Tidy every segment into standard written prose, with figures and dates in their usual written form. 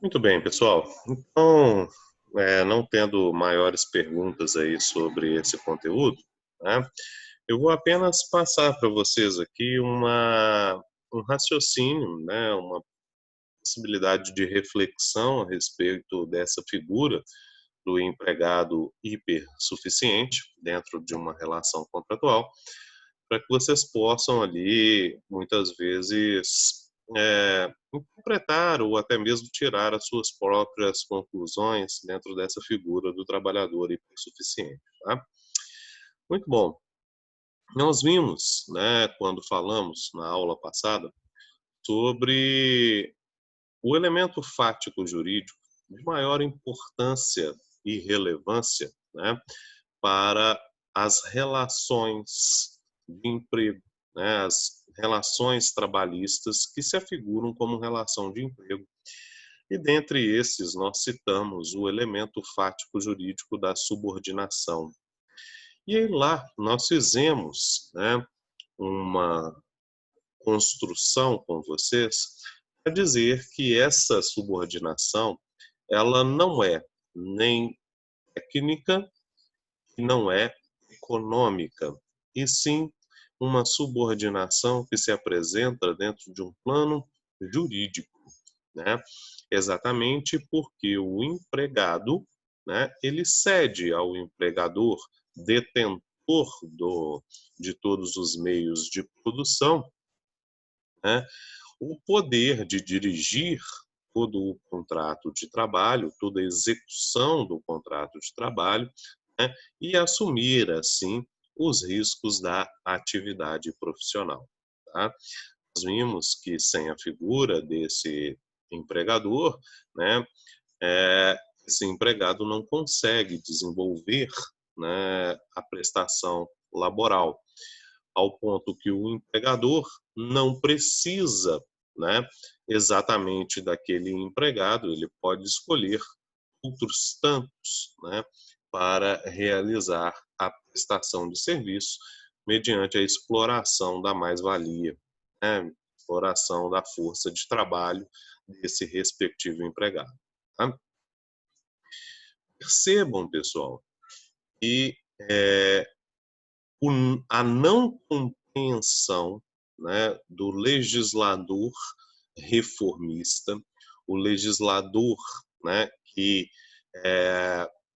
Muito bem, pessoal. Então, não tendo maiores perguntas aí sobre esse conteúdo, né, eu vou apenas passar para vocês aqui um raciocínio, né, uma possibilidade de reflexão a respeito dessa figura do empregado hipersuficiente dentro de uma relação contratual, para que vocês possam ali, muitas vezes, interpretar ou até mesmo tirar as suas próprias conclusões dentro dessa figura do trabalhador hipersuficiente. Tá? Muito bom. Nós vimos, né, quando falamos na aula passada, sobre o elemento fático jurídico de maior importância e relevância, né, para as relações de emprego, né, as relações trabalhistas que se afiguram como relação de emprego. E dentre esses, nós citamos o elemento fático jurídico da subordinação. E aí lá nós fizemos, né, uma construção com vocês para dizer que essa subordinação ela não é nem técnica e não é econômica, e sim uma subordinação que se apresenta dentro de um plano jurídico, né? Exatamente porque o empregado, né, ele cede ao empregador, detentor de todos os meios de produção, né, o poder de dirigir todo o contrato de trabalho, toda a execução do contrato de trabalho, né, e assumir, assim, os riscos da atividade profissional. Tá? Nós vimos que sem a figura desse empregador, né, esse empregado não consegue desenvolver, né, a prestação laboral, ao ponto que o empregador não precisa, né, exatamente daquele empregado, ele pode escolher outros tantos, né, para realizar a prestação de serviço mediante a exploração da mais-valia, né, exploração da força de trabalho desse respectivo empregado. Tá? Percebam, pessoal, que a não compreensão, né, do legislador reformista, o legislador, né, que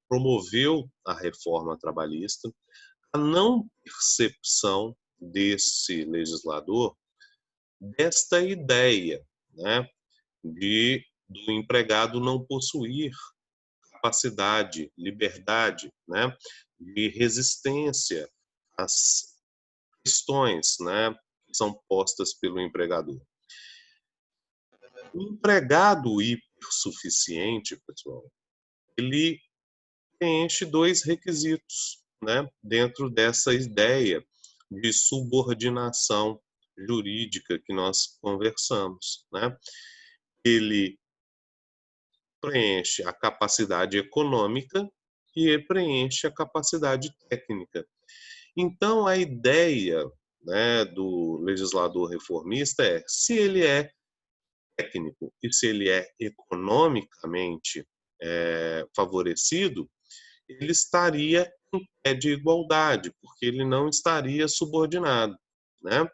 promoveu a reforma trabalhista, a não percepção desse legislador desta ideia, né, do empregado não possuir capacidade, liberdade, né, de resistência às questões, né, que são postas pelo empregador. O empregado hipersuficiente, pessoal, ele preenche dois requisitos, né, dentro dessa ideia de subordinação jurídica que nós conversamos, né? Ele preenche a capacidade econômica e preenche a capacidade técnica. Então, a ideia, né, do legislador reformista é: se ele é técnico e se ele é economicamente favorecido, ele estaria em pé de igualdade, porque ele não estaria subordinado, né?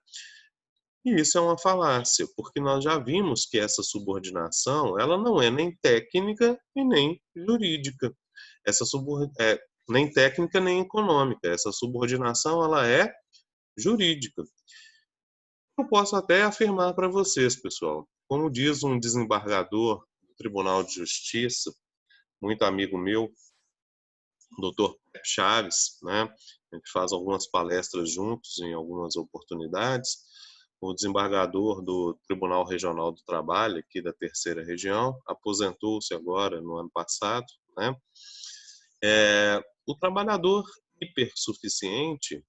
E isso é uma falácia, porque nós já vimos que essa subordinação, ela não é nem técnica e nem jurídica. Nem técnica nem econômica. Essa subordinação, ela é jurídica. Eu posso até afirmar para vocês, pessoal, como diz um desembargador do Tribunal de Justiça, muito amigo meu, Dr. Chaves, né? A gente faz algumas palestras juntos em algumas oportunidades. O desembargador do Tribunal Regional do Trabalho, aqui da Terceira Região, aposentou-se agora no ano passado, né? O trabalhador hipersuficiente,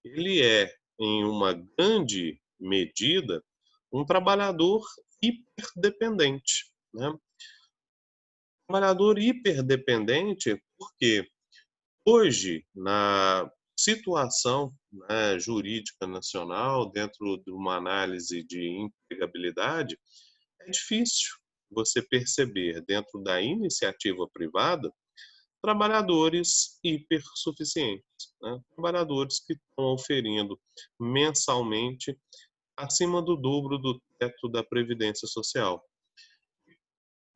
ele é, em uma grande medida, um trabalhador hiperdependente, né? Trabalhador hiperdependente porque hoje, na situação, né, jurídica nacional, dentro de uma análise de empregabilidade, é difícil, você perceber dentro da iniciativa privada trabalhadores hipersuficientes, né? Trabalhadores que estão oferindo mensalmente acima do dobro do teto da Previdência Social.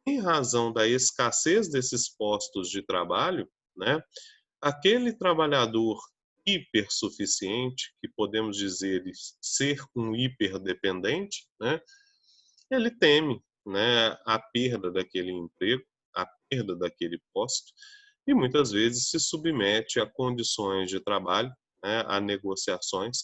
Em razão da escassez desses postos de trabalho, né, aquele trabalhador hipersuficiente, que podemos dizer ser um hiperdependente, né, ele teme, né, a perda daquele emprego, a perda daquele posto, e muitas vezes se submete a condições de trabalho, né, a negociações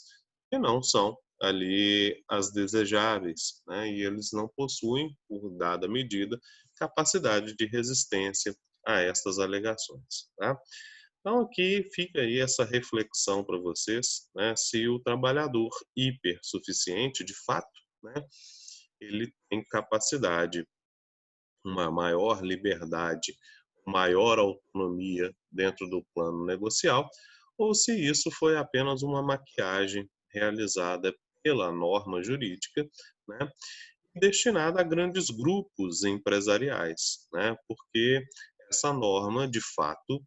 que não são ali as desejáveis, né, e eles não possuem, por dada medida, capacidade de resistência a estas alegações. Tá? Então aqui fica aí essa reflexão para vocês, né, se o trabalhador hipersuficiente, de fato, né, ele tem capacidade, uma maior liberdade, maior autonomia dentro do plano negocial, ou se isso foi apenas uma maquiagem realizada pela norma jurídica, né, destinada a grandes grupos empresariais, né, porque essa norma, de fato,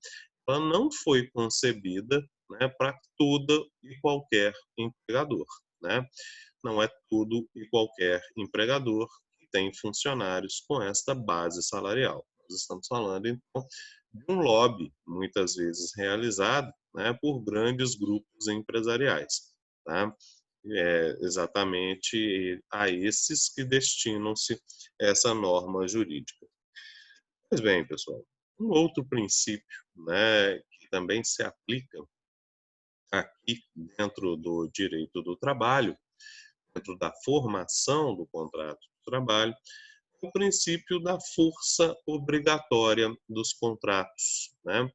ela não foi concebida, né, para todo e qualquer empregador, né? Não é todo e qualquer empregador que tem funcionários com esta base salarial. Nós estamos falando, então, de um lobby, muitas vezes realizado, né, por grandes grupos empresariais. Tá? É exatamente a esses que destinam-se essa norma jurídica. Pois bem, pessoal, um outro princípio, né, que também se aplica aqui dentro do direito do trabalho, dentro da formação do contrato de trabalho, o princípio da força obrigatória dos contratos, né?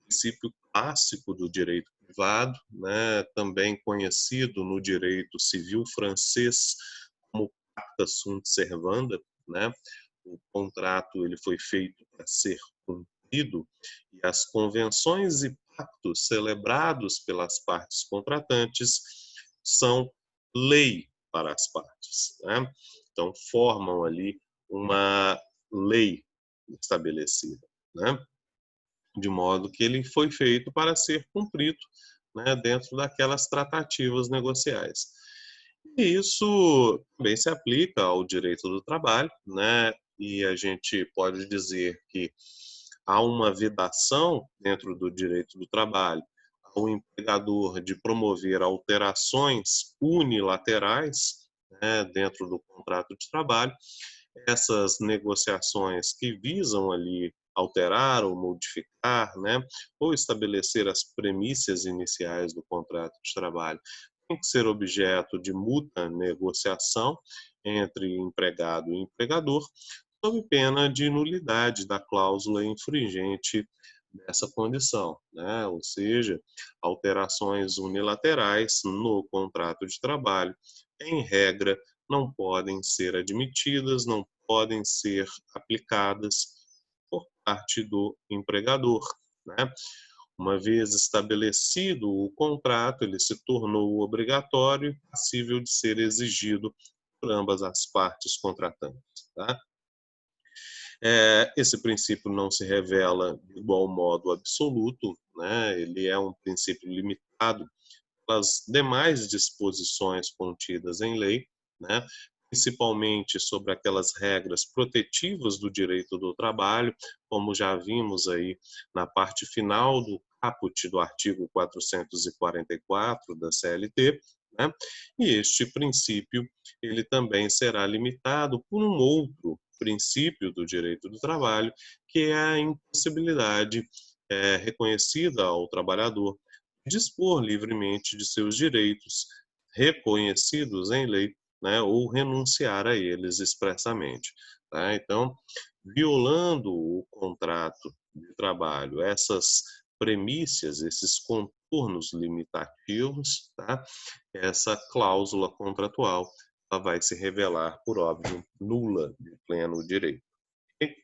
Princípio clássico do direito privado, né? Também conhecido no direito civil francês como pacta sunt servanda, né? O contrato ele foi feito para ser cumprido e as convenções e pactos celebrados pelas partes contratantes são lei para as partes, né? Então formam ali uma lei estabelecida, né? De modo que ele foi feito para ser cumprido, né, dentro daquelas tratativas negociais. E isso também se aplica ao direito do trabalho, né? E a gente pode dizer que há uma vedação dentro do direito do trabalho ao empregador de promover alterações unilaterais, né, dentro do contrato de trabalho. Essas negociações que visam ali alterar ou modificar, né, ou estabelecer as premissas iniciais do contrato de trabalho, tem que ser objeto de mútua negociação entre empregado e empregador, sob pena de nulidade da cláusula infringente dessa condição, né? Ou seja, alterações unilaterais no contrato de trabalho, em regra, não podem ser admitidas, não podem ser aplicadas por parte do empregador, né? Uma vez estabelecido o contrato, ele se tornou obrigatório e passível de ser exigido por ambas as partes contratantes, tá? Esse princípio não se revela de igual modo absoluto, né? Ele é um princípio limitado pelas demais disposições contidas em lei, né? Principalmente sobre aquelas regras protetivas do direito do trabalho, como já vimos aí na parte final do caput do artigo 444 da CLT, né? E este princípio ele também será limitado por um outro princípio do direito do trabalho, que é a impossibilidade reconhecida ao trabalhador dispor livremente de seus direitos reconhecidos em lei, né, ou renunciar a eles expressamente. Tá? Então, violando o contrato de trabalho, essas premissas, esses contornos limitativos, tá? Essa cláusula contratual ela vai se revelar, por óbvio, nula de pleno direito. E,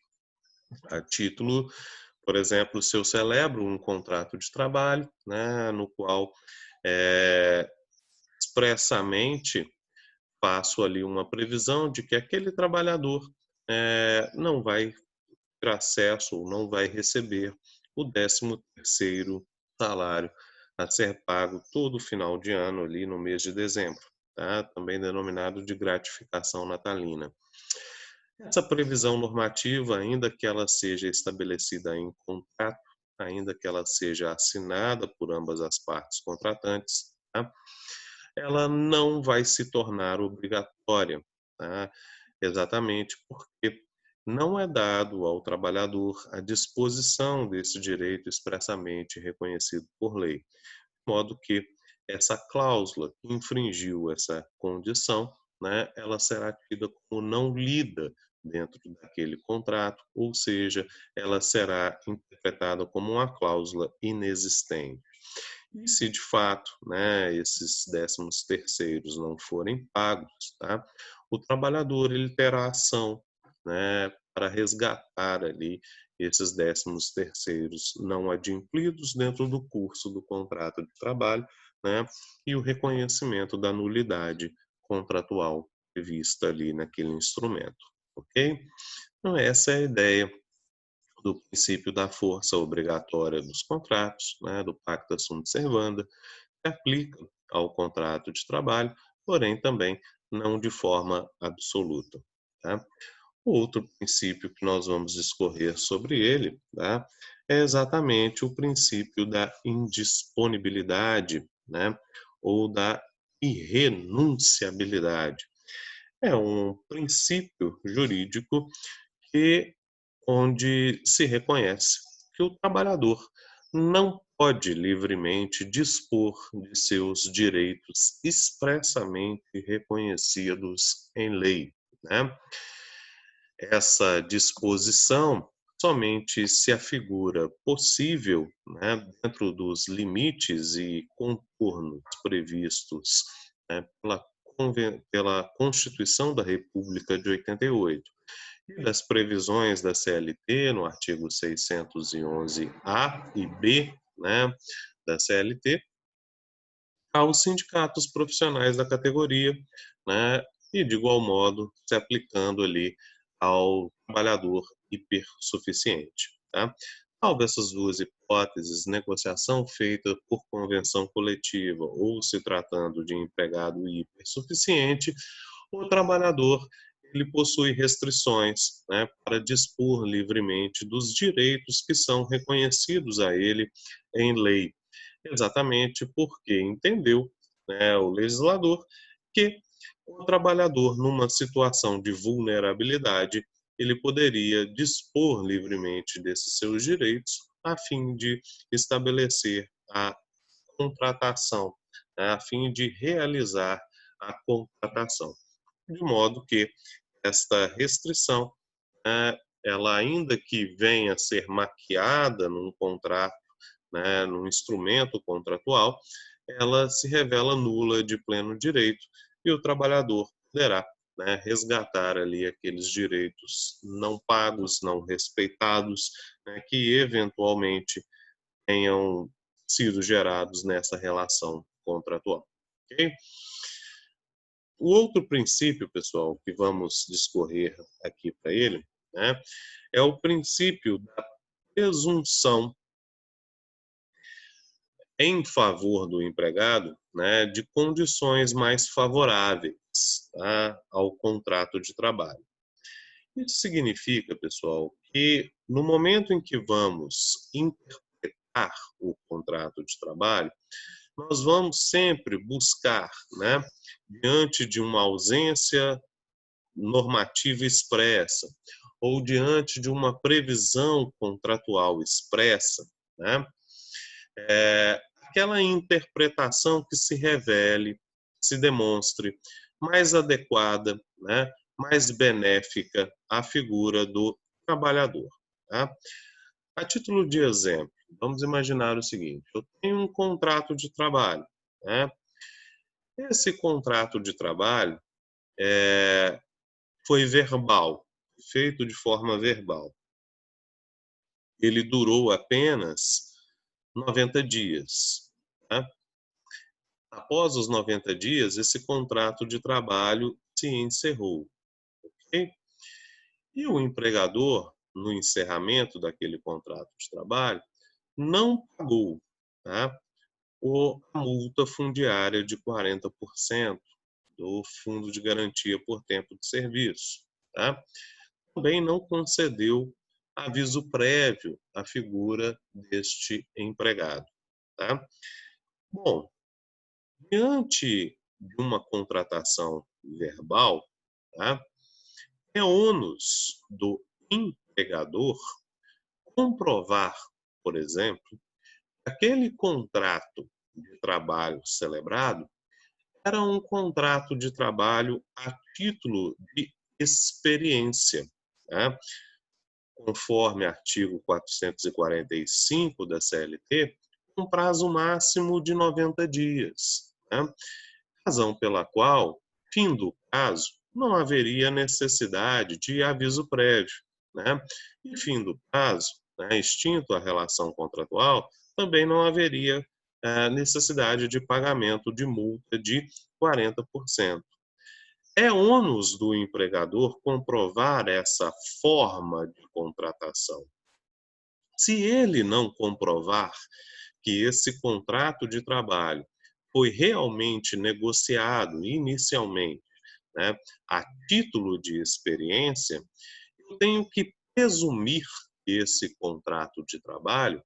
a título, por exemplo, se eu celebro um contrato de trabalho, né, no qual expressamente faço ali uma previsão de que aquele trabalhador não vai ter acesso ou não vai receber o 13º salário a ser pago todo final de ano ali no mês de dezembro, tá? Também denominado de gratificação natalina. Essa previsão normativa, ainda que ela seja estabelecida em contrato, ainda que ela seja assinada por ambas as partes contratantes, tá? Ela não vai se tornar obrigatória, tá? Exatamente porque não é dado ao trabalhador a disposição desse direito expressamente reconhecido por lei, de modo que essa cláusula que infringiu essa condição, né, ela será tida como não lida dentro daquele contrato, ou seja, ela será interpretada como uma cláusula inexistente. E se de fato, né, esses 13º não forem pagos, tá, o trabalhador ele terá ação, né, para resgatar ali esses 13º não adimplidos dentro do curso do contrato de trabalho, né, e o reconhecimento da nulidade contratual prevista ali naquele instrumento, ok? Então essa é a ideia do princípio da força obrigatória dos contratos, né, do pacta sunt servanda, que aplica ao contrato de trabalho, porém também não de forma absoluta. Tá? O outro princípio que nós vamos discorrer sobre ele, tá, é exatamente o princípio da indisponibilidade, né, ou da irrenunciabilidade. É um princípio jurídico que onde se reconhece que o trabalhador não pode livremente dispor de seus direitos expressamente reconhecidos em lei, né? Essa disposição somente se afigura possível, né, dentro dos limites e contornos previstos, né, pela Constituição da República de 88 e das previsões da CLT no artigo 611-A e B, né, da CLT, aos sindicatos profissionais da categoria, né, e de igual modo se aplicando ali ao trabalhador hipersuficiente, tá? Salvo essas duas hipóteses, negociação feita por convenção coletiva ou se tratando de empregado hipersuficiente, o trabalhador ele possui restrições, né, para dispor livremente dos direitos que são reconhecidos a ele em lei, exatamente porque entendeu, né, o legislador, que o trabalhador, numa situação de vulnerabilidade, ele poderia dispor livremente desses seus direitos a fim de estabelecer a contratação, né, a fim de realizar a contratação. De modo que esta restrição, né, ela ainda que venha a ser maquiada num contrato, né, num instrumento contratual, ela se revela nula de pleno direito e o trabalhador poderá, né, resgatar ali aqueles direitos não pagos, não respeitados, né, que eventualmente tenham sido gerados nessa relação contratual. Ok? O outro princípio, pessoal, que vamos discorrer aqui para ele, né, é o princípio da presunção em favor do empregado, né, de condições mais favoráveis, tá, ao contrato de trabalho. Isso significa, pessoal, que no momento em que vamos interpretar o contrato de trabalho, nós vamos sempre buscar, né, diante de uma ausência normativa expressa ou diante de uma previsão contratual expressa, né, aquela interpretação que se revele, se demonstre mais adequada, né, mais benéfica à figura do trabalhador. Tá? A título de exemplo, vamos imaginar o seguinte: eu tenho um contrato de trabalho. Né? Esse contrato de trabalho foi verbal, feito de forma verbal. Ele durou apenas 90 dias. Tá? Após os 90 dias, esse contrato de trabalho se encerrou. Okay? e o empregador, no encerramento daquele contrato de trabalho, não pagou, tá, a multa fundiária de 40% do Fundo de Garantia por Tempo de Serviço, tá? Também não concedeu aviso prévio à figura deste empregado, tá? Bom, diante de uma contratação verbal, tá, é ônus do empregador comprovar, por exemplo, que aquele contrato de trabalho celebrado era um contrato de trabalho a título de experiência, tá? Conforme artigo 445 da CLT, um prazo máximo de 90 dias, tá? Razão pela qual, fim do caso, não haveria necessidade de aviso prévio, né? E fim do prazo, né, extinto a relação contratual, também não haveria necessidade de pagamento de multa de 40%. É ônus do empregador comprovar essa forma de contratação. Se ele não comprovar que esse contrato de trabalho foi realmente negociado inicialmente, né, a título de experiência, eu tenho que presumir que esse contrato de trabalho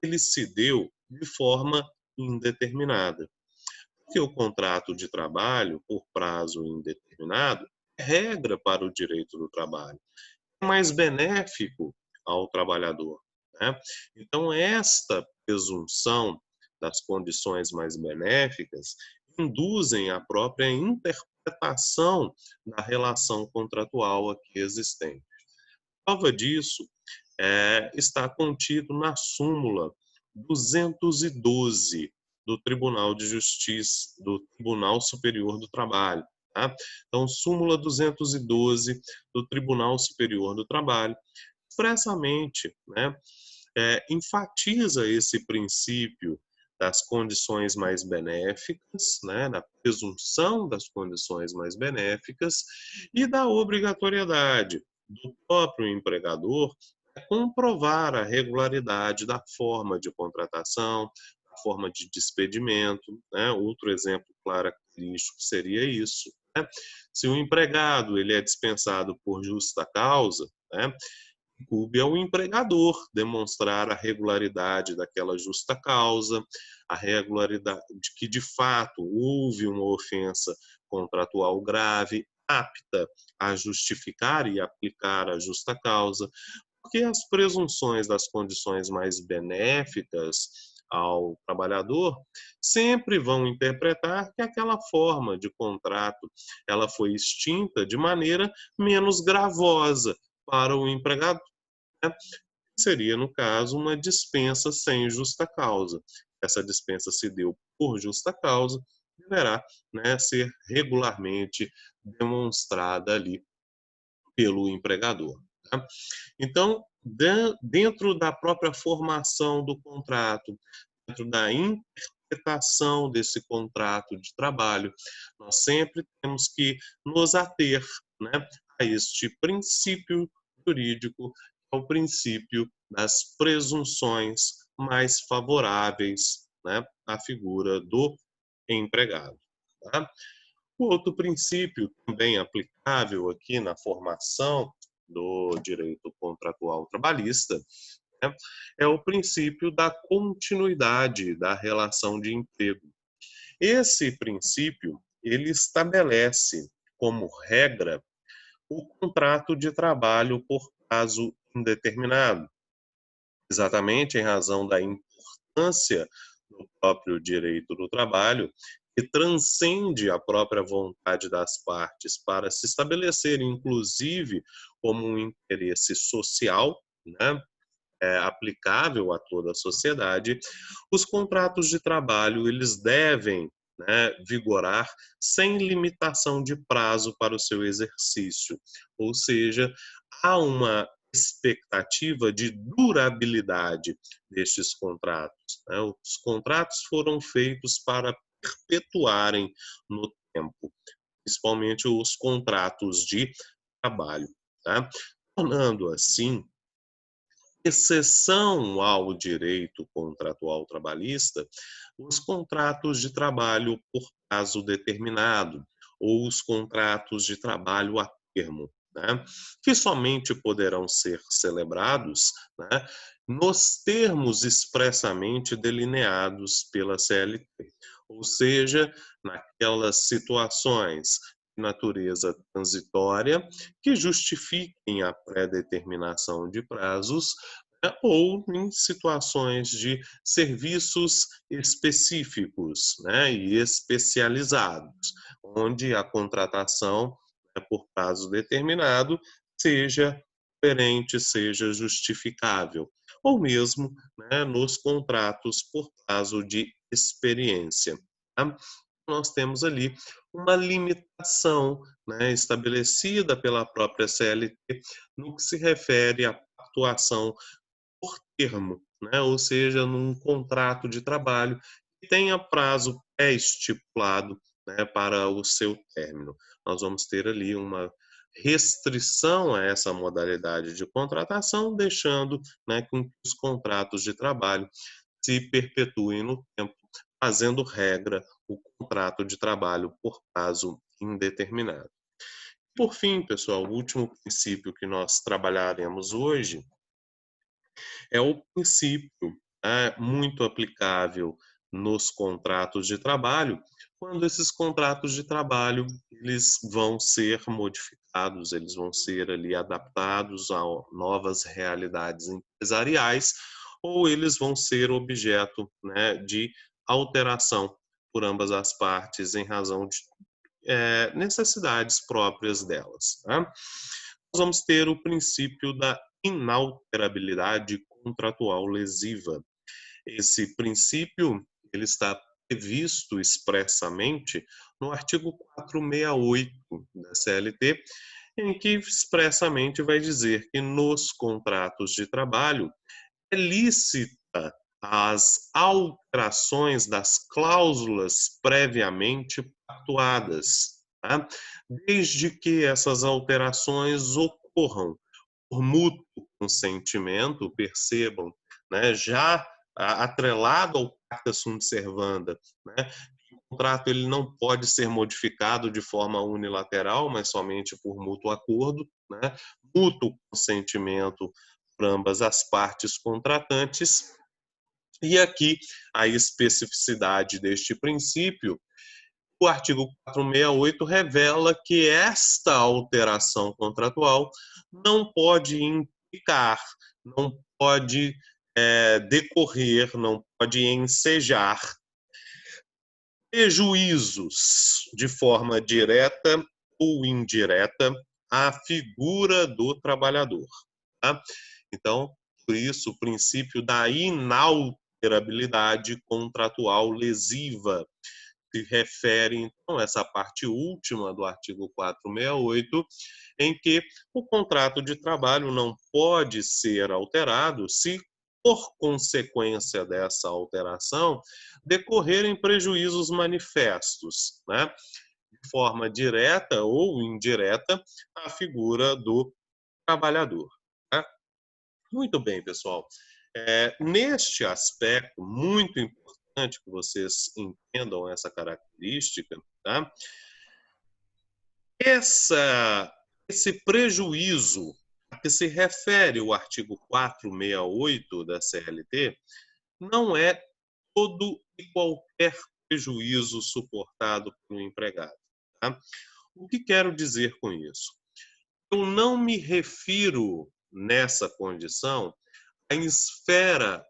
ele se deu de forma indeterminada. Porque o contrato de trabalho por prazo indeterminado é regra para o direito do trabalho, é mais benéfico ao trabalhador, né? Então, esta presunção das condições mais benéficas induzem a própria interpretação da relação contratual aqui existente. Prova disso está contido na súmula 212 do Tribunal de Justiça, do Tribunal Superior do Trabalho. Tá? Então, súmula 212 do Tribunal Superior do Trabalho, expressamente, né, enfatiza esse princípio das condições mais benéficas, né, da presunção das condições mais benéficas e da obrigatoriedade do próprio empregador comprovar a regularidade da forma de contratação, a forma de despedimento, né? Outro exemplo característico seria isso, né? Se o empregado ele é dispensado por justa causa, né, coube ao empregador demonstrar a regularidade daquela justa causa, a regularidade de que de fato houve uma ofensa contratual grave, apta a justificar e aplicar a justa causa, porque as presunções das condições mais benéficas ao trabalhador sempre vão interpretar que aquela forma de contrato ela foi extinta de maneira menos gravosa para o empregado, né? Seria, no caso, uma dispensa sem justa causa. Essa dispensa se deu por justa causa, deverá, né, ser regularmente demonstrada ali pelo empregador. Tá? Então, dentro da própria formação do contrato, dentro da interpretação desse contrato de trabalho, nós sempre temos que nos ater, né, a este princípio jurídico, que é o princípio das presunções mais favoráveis, né, à figura do empregado. Tá? O outro princípio também aplicável aqui na formação do direito contratual trabalhista, né, é o princípio da continuidade da relação de emprego. Esse princípio ele estabelece como regra o contrato de trabalho por prazo indeterminado, exatamente em razão da importância do próprio direito do trabalho, que transcende a própria vontade das partes para se estabelecer, inclusive, como um interesse social, né, aplicável a toda a sociedade. Os contratos de trabalho eles devem, né, vigorar sem limitação de prazo para o seu exercício, ou seja, há uma expectativa de durabilidade destes contratos, né? Os contratos foram feitos para perpetuarem no tempo, principalmente os contratos de trabalho. Tá? tornando assim exceção ao direito contratual trabalhista os contratos de trabalho por prazo determinado ou os contratos de trabalho a termo, né, que somente poderão ser celebrados, né, nos termos expressamente delineados pela CLT, ou seja, naquelas situações de natureza transitória que justifiquem a pré-determinação de prazos, né, ou em situações de serviços específicos, né, e especializados, onde a contratação, né, por prazo determinado seja coerente, seja justificável, ou mesmo, né, nos contratos por prazo de experiência. Tá? Nós temos ali uma limitação, né, estabelecida pela própria CLT no que se refere à atuação por termo, né, ou seja, num contrato de trabalho que tenha prazo pré-estipulado, né, para o seu término. Nós vamos ter ali uma restrição a essa modalidade de contratação, deixando, né, com que os contratos de trabalho se perpetuem no tempo, fazendo regra o contrato de trabalho por prazo indeterminado. Por fim, pessoal, o último princípio que nós trabalharemos hoje é o princípio, né, muito aplicável nos contratos de trabalho, quando esses contratos de trabalho eles vão ser modificados, eles vão ser ali adaptados a novas realidades empresariais, ou eles vão ser objeto, né, de alteração por ambas as partes em razão de necessidades próprias delas. Tá? Nós vamos ter o princípio da inalterabilidade contratual lesiva. Esse princípio ele está previsto expressamente no artigo 468 da CLT, em que expressamente vai dizer que nos contratos de trabalho é lícita as alterações das cláusulas previamente pactuadas, tá? Desde que essas alterações ocorram por mútuo consentimento, percebam, né, já atrelado ao pacta sunt servanda, né, o contrato ele não pode ser modificado de forma unilateral, mas somente por mútuo acordo, né, mútuo consentimento por ambas as partes contratantes. E aqui a especificidade deste princípio, o artigo 468 revela que esta alteração contratual não pode implicar, não pode decorrer, não pode ensejar prejuízos de forma direta ou indireta à figura do trabalhador. Tá? Então, por isso, o princípio da inalterabilidade contratual lesiva se refere, então, a essa parte última do artigo 468, em que o contrato de trabalho não pode ser alterado se, por consequência dessa alteração, decorrerem prejuízos manifestos, né, de forma direta ou indireta, à figura do trabalhador. Né? Muito bem, pessoal. Neste aspecto, muito importante que vocês entendam essa característica, tá? Esse prejuízo a que se refere o artigo 468 da CLT não é todo e qualquer prejuízo suportado pelo empregado. Tá? O que quero dizer com isso? Eu não me refiro, nessa condição, à esfera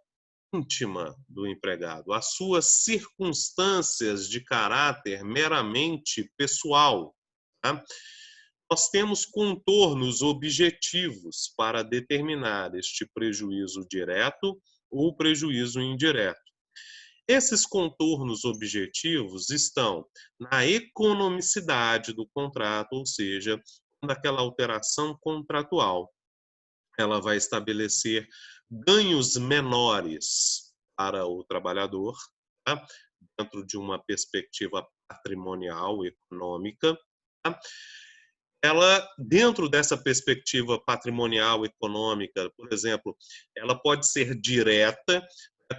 íntima do empregado, às suas circunstâncias de caráter meramente pessoal. Tá? Nós temos contornos objetivos para determinar este prejuízo direto ou prejuízo indireto. Esses contornos objetivos estão na economicidade do contrato, ou seja, daquela alteração contratual. Ela vai estabelecer ganhos menores para o trabalhador, tá? Dentro de uma perspectiva patrimonial, econômica. Tá? ela, dentro dessa perspectiva patrimonial, econômica, por exemplo, ela pode ser direta,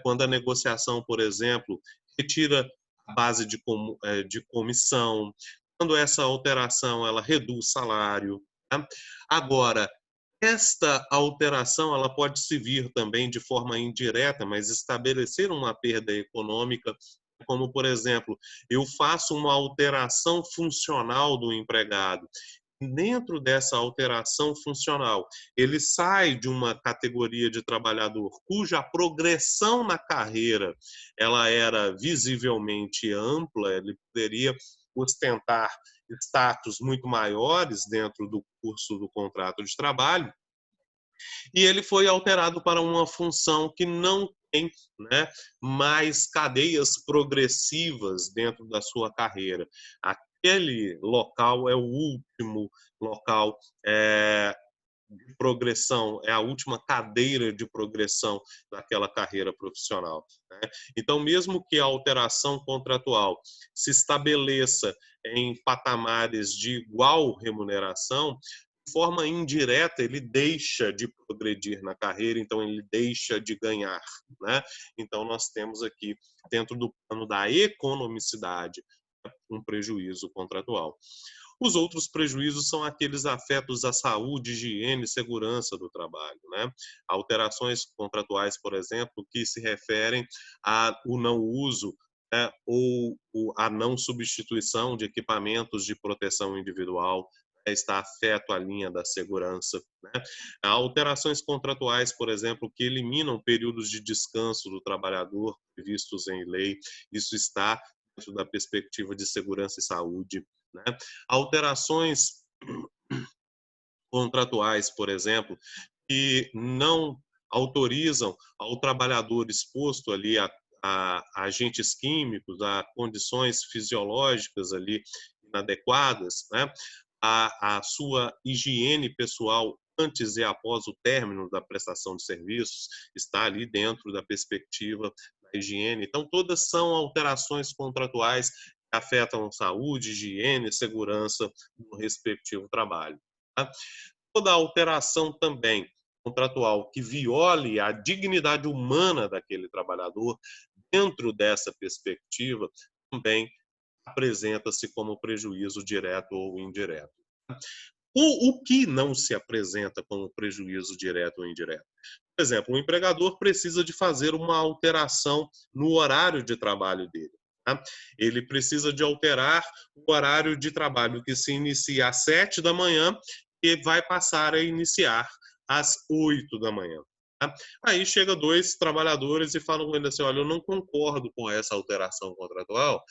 quando a negociação, por exemplo, retira a base de comissão, quando essa alteração ela reduz salário. Tá? Agora, esta alteração ela pode se vir também de forma indireta, mas estabelecer uma perda econômica, como, por exemplo, eu faço uma alteração funcional do empregado. Dentro dessa alteração funcional, ele sai de uma categoria de trabalhador cuja progressão na carreira ela era visivelmente ampla, ele poderia ostentar status muito maiores dentro do curso do contrato de trabalho, e ele foi alterado para uma função que não tem, né, mais cadeias progressivas dentro da sua carreira. Aquele local é o último local de progressão, é a última cadeira de progressão daquela carreira profissional. Né? Então, mesmo que a alteração contratual se estabeleça em patamares de igual remuneração, de forma indireta, ele deixa de progredir na carreira, então ele deixa de ganhar. Né? Então, nós temos aqui, dentro do plano da economicidade, um prejuízo contratual. Os outros prejuízos são aqueles afetos à saúde, higiene e segurança do trabalho. Né? Alterações contratuais, por exemplo, que se referem ao não uso, né, ou a não substituição de equipamentos de proteção individual, está afeto à linha da segurança. Né? Há alterações contratuais, por exemplo, que eliminam períodos de descanso do trabalhador previstos em lei. Isso está dentro da perspectiva de segurança e saúde. Né? Alterações contratuais, por exemplo, que não autorizam ao trabalhador exposto ali a agentes químicos, a condições fisiológicas ali inadequadas, né? A sua higiene pessoal antes e após o término da prestação de serviços está ali dentro da perspectiva da higiene. Então, todas são alterações contratuais que afetam saúde, higiene e segurança no respectivo trabalho. Tá? Toda alteração também contratual que viole a dignidade humana daquele trabalhador, dentro dessa perspectiva, também apresenta-se como prejuízo direto ou indireto. O que não se apresenta como prejuízo direto ou indireto? Por exemplo, o empregador precisa de fazer uma alteração no horário de trabalho dele. Tá? Ele precisa de alterar o horário de trabalho que se inicia às 7 da manhã e vai passar a iniciar às 8 da manhã. Tá? Aí chega dois trabalhadores e falam com ele assim, olha, eu não concordo com essa alteração contratual,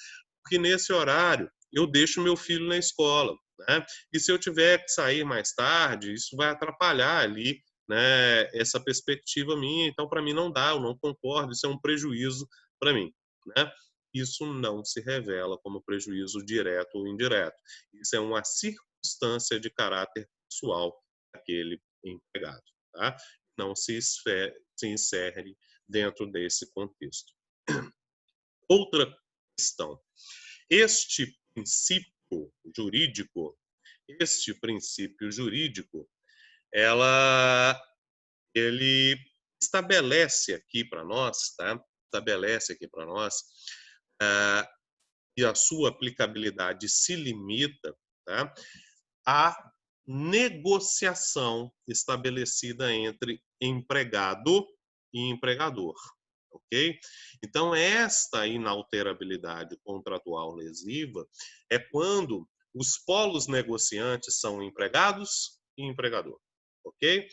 porque nesse horário eu deixo meu filho na escola. Né? E se eu tiver que sair mais tarde, isso vai atrapalhar ali, né, essa perspectiva minha, então para mim não dá, eu não concordo, isso é um prejuízo para mim. Né? Isso não se revela como prejuízo direto ou indireto. Isso é uma circunstância de caráter pessoal daquele empregado. Tá? Não se insere dentro desse contexto. Outra questão. Jurídico, este princípio jurídico, ele estabelece aqui para nós, tá? Estabelece aqui para nós e a sua aplicabilidade se limita, tá? À negociação estabelecida entre empregado e empregador. Ok? Então, esta inalterabilidade contratual lesiva é quando os polos negociantes são empregados e empregador. Ok?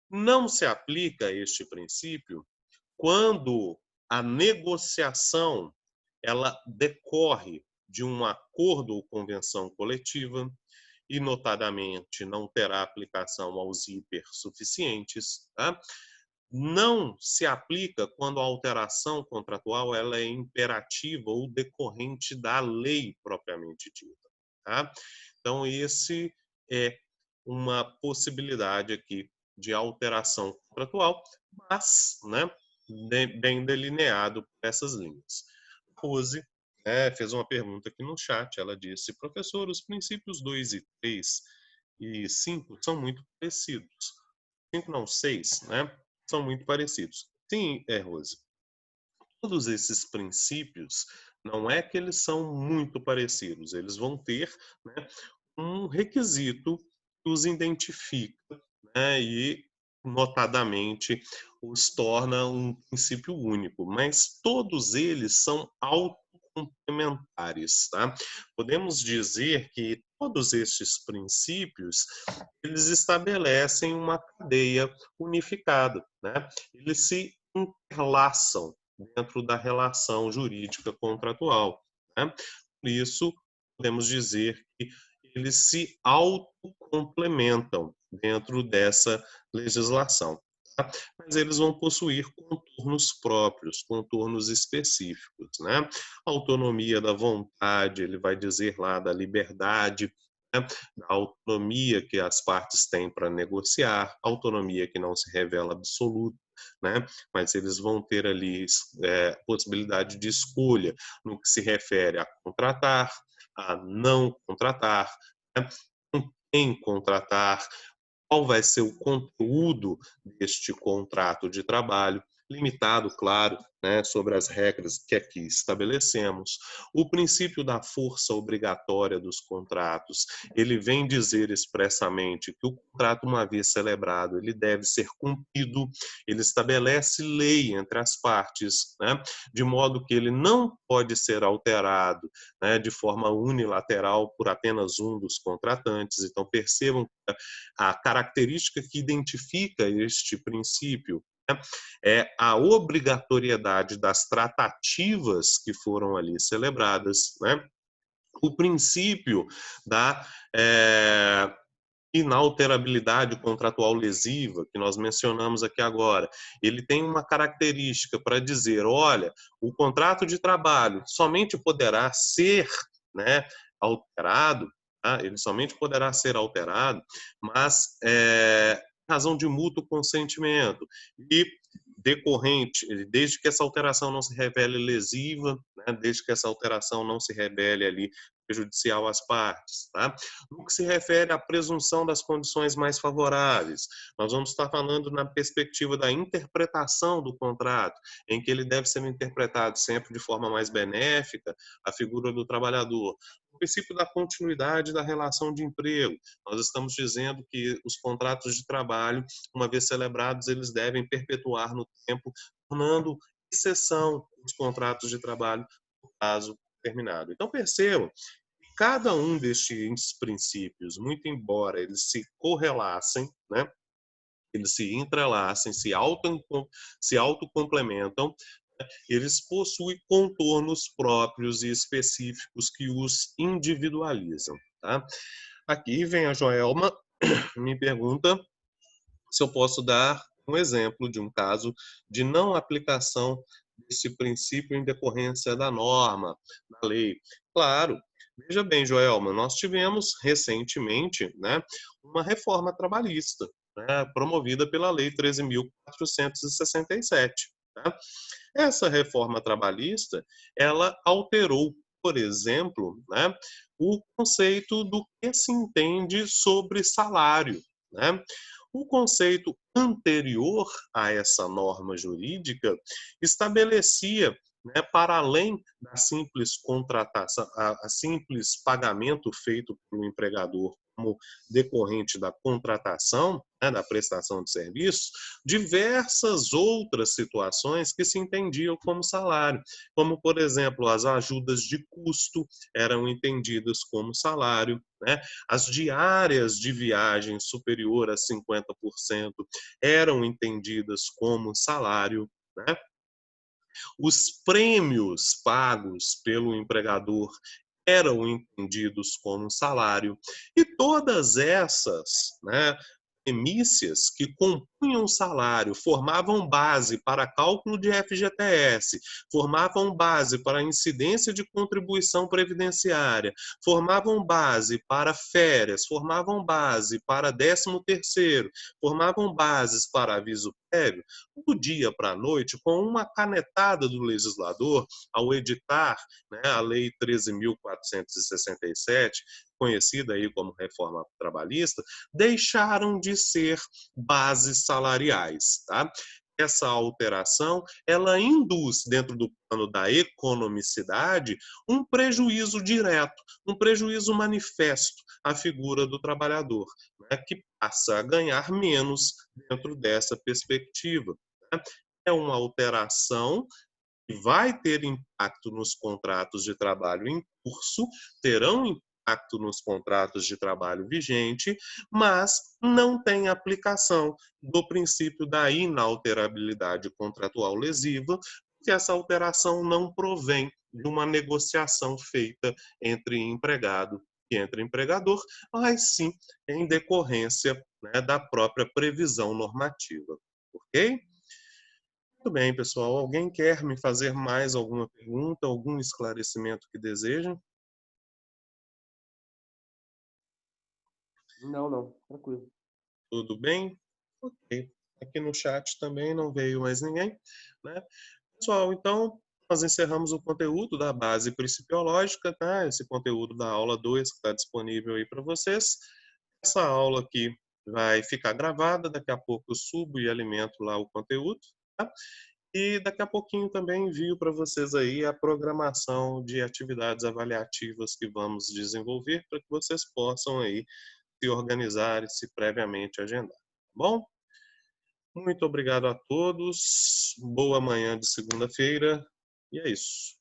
Não se aplica este princípio quando a negociação ela decorre de um acordo ou convenção coletiva e, notadamente, não terá aplicação aos hipersuficientes, tá? Não se aplica quando a alteração contratual ela é imperativa ou decorrente da lei propriamente dita. Tá? Então, esse é uma possibilidade aqui de alteração contratual, mas, né, bem delineado por essas linhas. Rose, fez uma pergunta aqui no chat, ela disse, professor, os princípios 2 e 3 e 5 são muito parecidos. 5 não, 6, né? São muito parecidos. Sim, Rose. Todos esses princípios, não é que eles são muito parecidos, eles vão ter, né, um requisito que os identifica, né, e notadamente os torna um princípio único, mas todos eles são autocomplementares, tá? Podemos dizer que todos estes princípios, eles estabelecem uma cadeia unificada, né? Eles se interlaçam dentro da relação jurídica contratual, né? Por isso, podemos dizer que eles se autocomplementam dentro dessa legislação. Tá? Mas eles vão possuir contornos próprios, contornos específicos. Né? Autonomia da vontade, ele vai dizer lá da liberdade, né? Da autonomia que as partes têm para negociar, autonomia que não se revela absoluta, né? Mas eles vão ter ali possibilidade de escolha no que se refere a contratar, a não contratar, né? Com quem contratar, qual vai ser o conteúdo deste contrato de trabalho, limitado, claro, né, sobre as regras que aqui estabelecemos. O princípio da força obrigatória dos contratos, ele vem dizer expressamente que o contrato, uma vez celebrado, ele deve ser cumprido, ele estabelece lei entre as partes, né, de modo que ele não pode ser alterado, né, de forma unilateral por apenas um dos contratantes. Então, percebam a característica que identifica este princípio, né, é a obrigatoriedade das tratativas que foram ali celebradas, né? O princípio da inalterabilidade contratual lesiva, que nós mencionamos aqui agora, ele tem uma característica para dizer, olha, o contrato de trabalho somente poderá ser, né, alterado, tá? Ele somente poderá ser alterado, mas razão de mútuo consentimento e decorrente, desde que essa alteração não se revele lesiva, né, desde que essa alteração não se revele ali prejudicial às partes, tá? No que se refere à presunção das condições mais favoráveis, nós vamos estar falando na perspectiva da interpretação do contrato, em que ele deve ser interpretado sempre de forma mais benéfica à figura do trabalhador. O princípio da continuidade da relação de emprego. Nós estamos dizendo que os contratos de trabalho, uma vez celebrados, eles devem perpetuar no tempo, tornando exceção os contratos de trabalho no caso terminado. Então, percebam, cada um destes princípios, muito embora eles se correlassem, né, eles se entrelaçam, se autocomplementam, né, eles possuem contornos próprios e específicos que os individualizam. Tá? Aqui vem a Joelma, me pergunta se eu posso dar um exemplo de um caso de não aplicação desse princípio em decorrência da norma, da lei. Claro, veja bem, Joelma, nós tivemos recentemente, né, uma reforma trabalhista, né, promovida pela Lei 13.467. Tá? Essa reforma trabalhista, ela alterou, por exemplo, né, o conceito do que se entende sobre salário. Né? O conceito anterior a essa norma jurídica estabelecia, né, para além da simples contratação, a simples pagamento feito pelo empregador como decorrente da contratação, né, da prestação de serviços, diversas outras situações que se entendiam como salário, como, por exemplo, as ajudas de custo eram entendidas como salário, né? As diárias de viagem superior a 50% eram entendidas como salário, né? Os prêmios pagos pelo empregador eram entendidos como salário. E todas essas, né, premissas que compõem tinham um salário, formavam base para cálculo de FGTS, formavam base para incidência de contribuição previdenciária, formavam base para férias, formavam base para 13º, formavam bases para aviso prévio, do dia para a noite, com uma canetada do legislador, ao editar, né, a Lei 13.467, conhecida aí como reforma trabalhista, deixaram de ser bases salariais, tá? Essa alteração, ela induz, dentro do plano da economicidade, um prejuízo direto, um prejuízo manifesto à figura do trabalhador, né, que passa a ganhar menos dentro dessa perspectiva. Né? É uma alteração que vai ter impacto nos contratos de trabalho em curso, terão impacto nos contratos de trabalho vigente, mas não tem aplicação do princípio da inalterabilidade contratual lesiva, que essa alteração não provém de uma negociação feita entre empregado e entre empregador, mas sim em decorrência, né, da própria previsão normativa. Ok? Muito bem, pessoal. Alguém quer me fazer mais alguma pergunta, algum esclarecimento que deseja? Não, não, tranquilo. Tudo bem? Ok. Aqui no chat também não veio mais ninguém, né? Pessoal, então nós encerramos o conteúdo da base principiológica, tá? Esse conteúdo da aula 2 que está disponível aí para vocês. Essa aula aqui vai ficar gravada, daqui a pouco eu subo e alimento lá o conteúdo, tá? E daqui a pouquinho também envio para vocês aí a programação de atividades avaliativas que vamos desenvolver para que vocês possam aí se organizar e se previamente agendar. Tá bom? Muito obrigado a todos. Boa manhã de segunda-feira. E é isso.